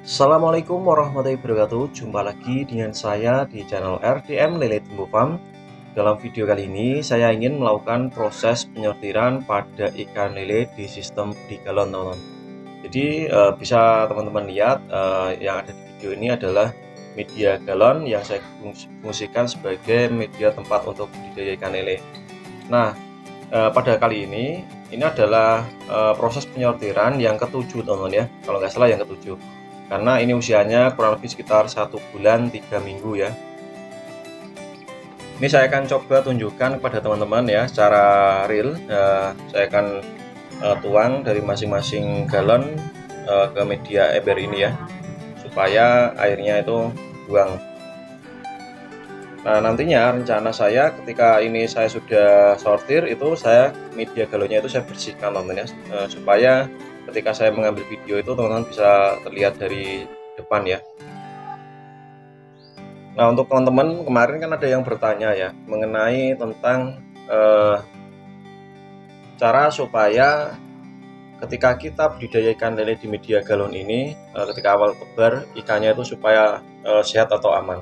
Assalamualaikum warahmatullahi wabarakatuh. Jumpa lagi dengan saya di channel RDM Lele Tumbuh Farm. Dalam video kali ini saya ingin melakukan proses penyortiran pada ikan lele di sistem di galon, teman-teman. Jadi bisa teman-teman lihat yang ada di video ini adalah media galon yang saya fungsikan sebagai media tempat untuk budidaya ikan lele. Nah, pada kali ini adalah proses penyortiran yang ketujuh, teman-teman ya. Kalau nggak salah yang ketujuh. Karena ini usianya kurang lebih sekitar 1 bulan 3 minggu ya. Ini saya akan coba tunjukkan kepada teman-teman ya secara real. Saya akan tuang dari masing-masing galon ke media ember ini ya, supaya airnya itu buang. Nah, nantinya rencana saya ketika ini saya sudah sortir itu media galonnya itu saya bersihkan, teman-teman ya, supaya ketika saya mengambil video itu teman-teman bisa terlihat dari depan ya. Nah, untuk teman-teman kemarin kan ada yang bertanya ya mengenai tentang cara supaya ketika kita budidaya ikan lele di media galon ini, ketika awal tebar ikannya itu supaya sehat atau aman.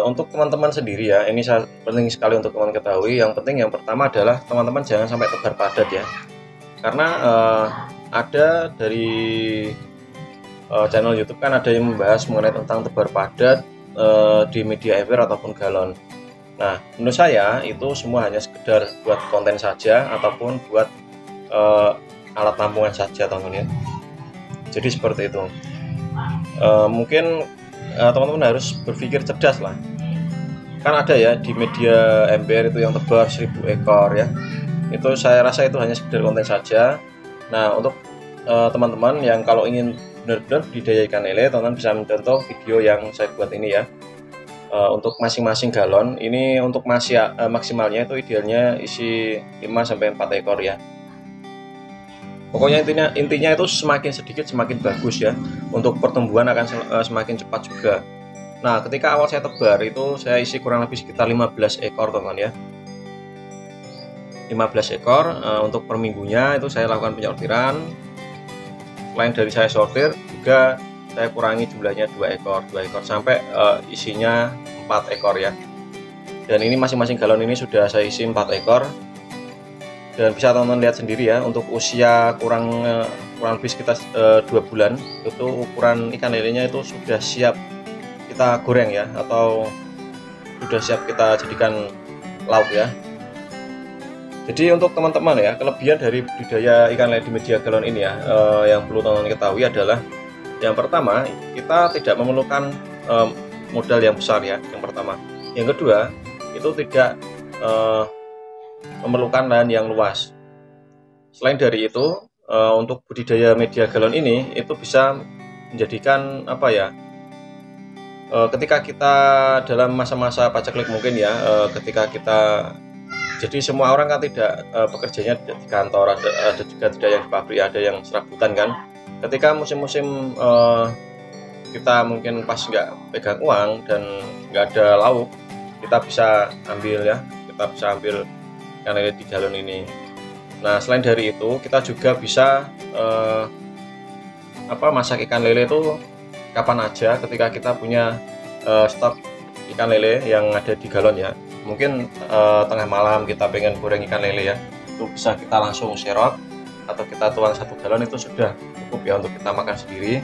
Untuk teman-teman sendiri ya, ini penting sekali untuk teman ketahui. Yang penting yang pertama adalah teman-teman jangan sampai tebar padat ya, karena ada dari channel YouTube kan ada yang membahas mengenai tentang tebar padat di media ember ataupun galon. Nah, menurut saya itu semua hanya sekedar buat konten saja ataupun buat alat tampungan saja, teman-teman ya. Jadi seperti itu. Mungkin teman-teman harus berpikir cerdas lah. Kan ada ya di media ember itu yang tebar 1000 ekor ya. Itu saya rasa itu hanya sekedar konten saja. Nah, untuk teman-teman yang kalau ingin benar-benar budidaya ikan lele, teman-teman bisa mencontoh video yang saya buat ini ya. Untuk masing-masing galon ini untuk maksimalnya itu idealnya isi 5-4 ekor ya. Pokoknya intinya itu semakin sedikit semakin bagus ya. Untuk pertumbuhan akan semakin cepat juga. Nah, ketika awal saya tebar itu saya isi kurang lebih sekitar 15 ekor, teman-teman ya. 15 ekor. Untuk per minggunya itu saya lakukan penyortiran. Selain dari saya sortir juga saya kurangi jumlahnya 2 ekor sampai isinya 4 ekor ya. Dan ini masing-masing galon ini sudah saya isi 4 ekor. Dan bisa teman-teman lihat sendiri ya, untuk usia kurang lebih sekitar 2 bulan itu ukuran ikan lelenya itu sudah siap kita goreng ya, atau sudah siap kita jadikan lauk ya. Jadi untuk teman-teman ya, kelebihan dari budidaya ikan lele di media galon ini ya, yang perlu teman-teman ketahui adalah yang pertama, kita tidak memerlukan modal yang besar ya, yang pertama. Yang kedua, itu tidak memerlukan lahan yang luas. Selain dari itu, untuk budidaya media galon ini itu bisa menjadikan apa ya, ketika kita dalam masa-masa paceklik mungkin ya, ketika kita, jadi semua orang kan tidak bekerjanya di kantor, ada juga tidak yang di pabrik, ada yang serabutan kan. Ketika musim-musim kita mungkin pas nggak pegang uang dan nggak ada lauk, kita bisa ambil ya, kita bisa ambil ikan lele di galon ini. Nah, selain dari itu kita juga bisa masak ikan lele itu kapan aja ketika kita punya stok ikan lele yang ada di galon ya. Mungkin tengah malam kita pengen goreng ikan lele ya, itu bisa kita langsung serok atau kita tuang 1 galon, itu sudah cukup ya untuk kita makan sendiri.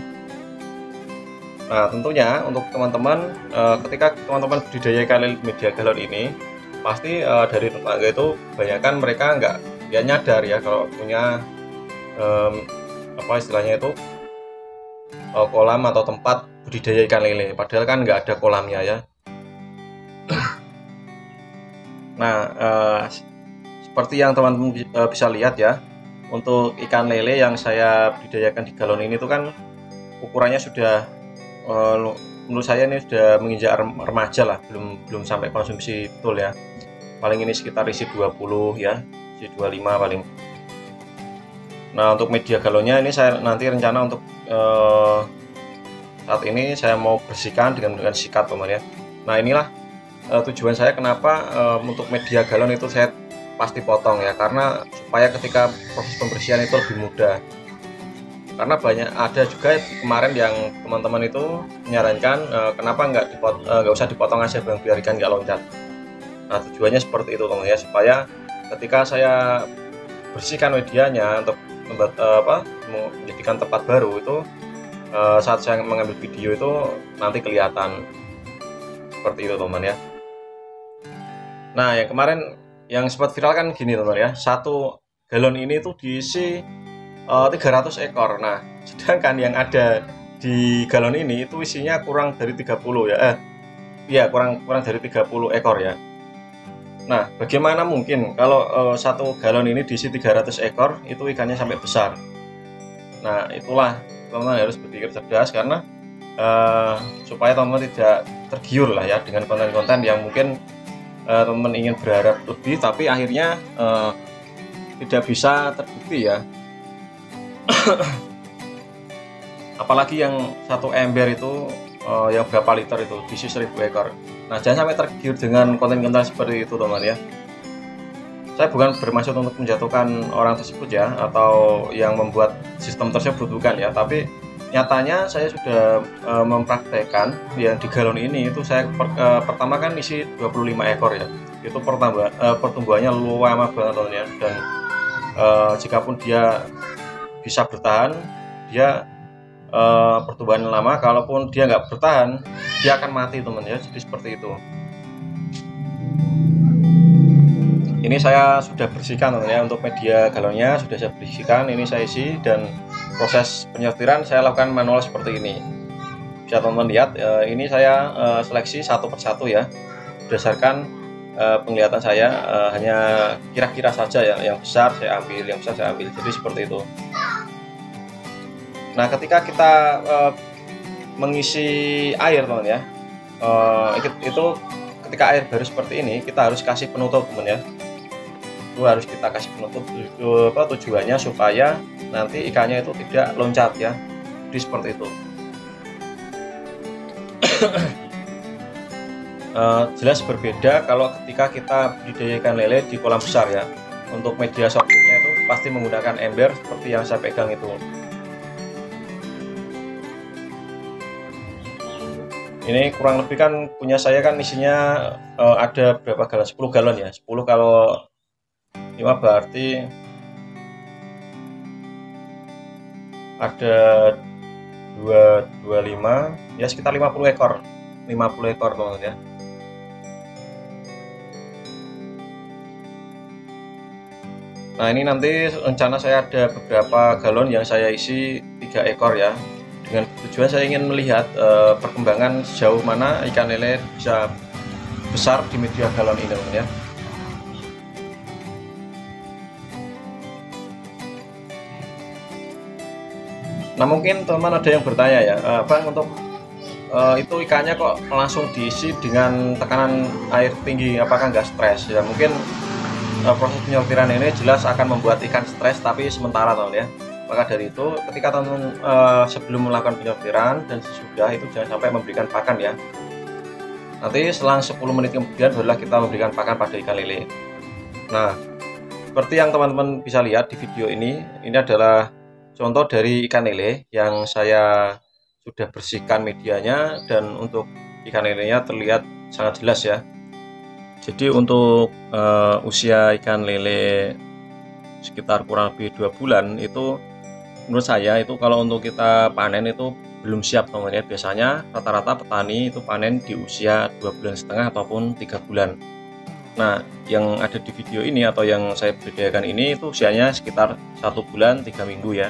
Nah, tentunya untuk teman-teman ketika teman-teman budidaya ikan lele media galon ini, pasti dari tetangga itu kebanyakan mereka nggak nyadar ya kalau punya istilahnya itu kolam atau tempat budidaya ikan lele, padahal kan nggak ada kolamnya ya. Nah, seperti yang teman-teman bisa lihat ya, untuk ikan lele yang saya budidayakan di galon ini tuh kan ukurannya sudah menurut saya ini sudah menginjak remaja lah, belum sampai konsumsi betul ya. Paling ini sekitar isi 20 ya, isi 25 paling. Nah, untuk media galonnya ini saya nanti rencana untuk saat ini saya mau bersihkan dengan sikat, teman ya. Nah, inilah tujuan saya kenapa untuk media galon itu saya pasti potong ya, karena supaya ketika proses pembersihan itu lebih mudah. Karena ada juga kemarin yang teman-teman itu menyarankan kenapa nggak usah dipotong aja bang, biar ikan nggak loncat. Nah tujuannya seperti itu teman ya, supaya ketika saya bersihkan medianya untuk menjadikan tempat baru itu, saat saya mengambil video itu nanti kelihatan seperti itu teman ya. Nah yang kemarin yang sempat viral kan gini teman ya, 1 galon ini tuh diisi 300 ekor. Nah, sedangkan yang ada di galon ini itu isinya kurang dari 30 ya. Iya, kurang dari 30 ekor ya. Nah, bagaimana mungkin kalau 1 galon ini diisi 300 ekor, itu ikannya sampai besar. Nah, itulah teman-teman harus berpikir cerdas, karena supaya teman-teman tidak tergiur lah ya dengan konten-konten yang mungkin teman-teman ingin berharap lebih, tapi akhirnya tidak bisa terbukti ya. Apalagi yang 1 ember itu yang berapa liter itu diisi 1000 ekor. Nah jangan sampai tergiur dengan konten-konten seperti itu teman ya. Saya bukan bermaksud untuk menjatuhkan orang tersebut ya, atau yang membuat sistem tersebut, bukan ya, tapi nyatanya saya sudah mempraktekkan yang di galon ini itu saya pertama kan isi 25 ekor ya. Itu pertumbuhannya lama banget teman ya, dan jikapun dia bisa bertahan, dia pertumbuhan lama. Kalaupun dia nggak bertahan, dia akan mati teman ya. Jadi seperti itu. Ini saya sudah bersihkan teman ya, untuk media galonnya sudah saya bersihkan, ini saya isi, dan proses penyortiran saya lakukan manual seperti ini. Bisa teman-teman lihat, ini saya seleksi satu persatu ya, berdasarkan penglihatan saya, hanya kira-kira saja ya, yang besar saya ambil, yang besar saya ambil, jadi seperti itu. Nah ketika kita mengisi air teman ya, itu ketika air baru seperti ini kita harus kasih penutup teman ya. Itu harus kita kasih penutup, tujuannya supaya nanti ikannya itu tidak loncat ya. Jadi seperti itu. Jelas berbeda kalau ketika kita budidaya ikan lele di kolam besar ya. Untuk media sortirnya itu pasti menggunakan ember seperti yang saya pegang itu. Ini kurang lebih kan punya saya kan isinya ada berapa galon? 10 galon ya. 10 kalau 5 berarti ada 225 ya, sekitar 50 ekor. 50 ekor teman-teman ya. Nah ini nanti rencana saya ada beberapa galon yang saya isi 3 ekor ya. Dengan tujuan saya ingin melihat perkembangan sejauh mana ikan lele bisa besar di media galon ini teman ya. Nah mungkin teman-teman ada yang bertanya ya, Bang, untuk itu ikannya kok langsung diisi dengan tekanan air tinggi, apakah nggak stres ya? Mungkin proses penyortiran ini jelas akan membuat ikan stres, tapi sementara teman ya. Maka dari itu ketika teman sebelum melakukan penyortiran dan sesudah itu jangan sampai memberikan pakan ya. Nanti selang 10 menit kemudian barulah kita memberikan pakan pada ikan lele. Nah seperti yang teman-teman bisa lihat di video ini adalah contoh dari ikan lele yang saya sudah bersihkan medianya, dan untuk ikan lelenya terlihat sangat jelas ya. Jadi untuk usia ikan lele sekitar kurang lebih 2 bulan itu menurut saya itu kalau untuk kita panen itu belum siap teman ya. Biasanya rata-rata petani itu panen di usia 2,5 bulan ataupun 3 bulan. Nah yang ada di video ini atau yang saya budidayakan ini itu usianya sekitar 1 bulan 3 minggu ya.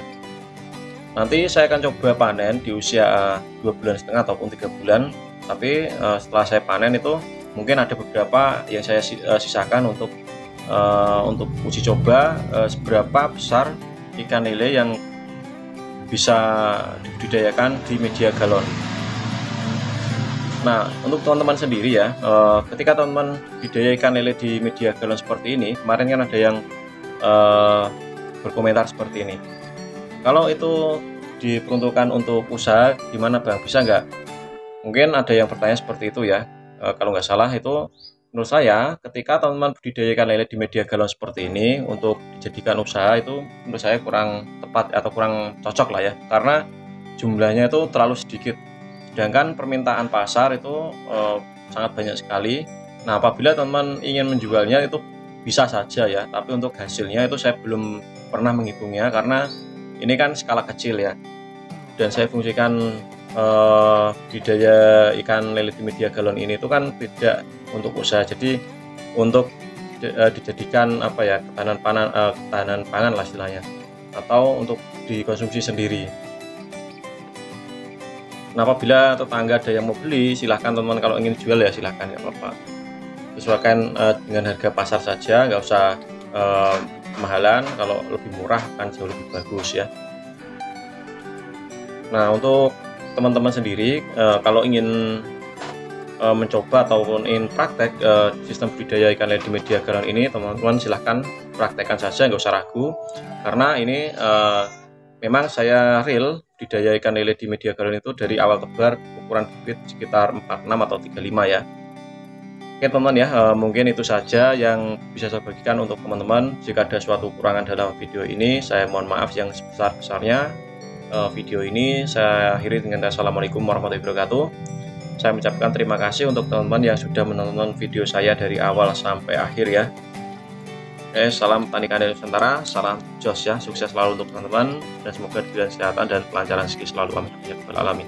Nanti saya akan coba panen di usia 2,5 bulan ataupun 3 bulan. Tapi setelah saya panen itu mungkin ada beberapa yang saya sisakan untuk uji coba seberapa besar ikan lele yang bisa dibudidayakan di media galon. Nah untuk teman-teman sendiri ya, ketika teman-teman budidaya ikan lele di media galon seperti ini, kemarin kan ada yang berkomentar seperti ini, kalau itu diperuntukkan untuk usaha gimana Bang, bisa nggak? Mungkin ada yang bertanya seperti itu ya. Kalau nggak salah itu Menurut saya, ketika teman-teman budidayakan lele di media galon seperti ini untuk dijadikan usaha itu menurut saya kurang tepat atau kurang cocok lah ya, karena jumlahnya itu terlalu sedikit. Sedangkan permintaan pasar itu sangat banyak sekali. Nah, apabila teman-teman ingin menjualnya itu bisa saja ya, tapi untuk hasilnya itu saya belum pernah menghitungnya karena ini kan skala kecil ya. Dan saya fungsikan budidaya ikan lele di media galon ini itu kan tidak untuk usaha, jadi untuk dijadikan apa ya, ketahanan pangan lah istilahnya, atau untuk dikonsumsi sendiri. Nah, apabila tetangga ada yang mau beli, silahkan teman-teman, kalau ingin jual ya silahkan, nggak apa-apa. Sesuaikan dengan harga pasar saja, nggak usah kemahalan. Kalau lebih murah kan jauh lebih bagus ya. Nah, untuk teman-teman sendiri kalau ingin mencoba ataupun ingin praktek sistem budidaya ikan lele di media galon ini, teman-teman silahkan praktekkan saja, nggak usah ragu, karena ini memang saya real budidaya ikan lele di media galon itu dari awal tebar ukuran bibit sekitar 46 atau 35 ya. Oke teman-teman ya, mungkin itu saja yang bisa saya bagikan untuk teman-teman. Jika ada suatu kekurangan dalam video ini, saya mohon maaf yang sebesar-besarnya. Video ini saya akhiri dengan assalamualaikum warahmatullahi wabarakatuh. Saya mengucapkan terima kasih untuk teman-teman yang sudah menonton video saya dari awal sampai akhir ya. Oke, salam Tani Kandil Nusantara, salam jos ya, sukses selalu untuk teman-teman, dan semoga diberikan kesehatan dan kelancaran rezeki selalu, amin ya rabbal alamin.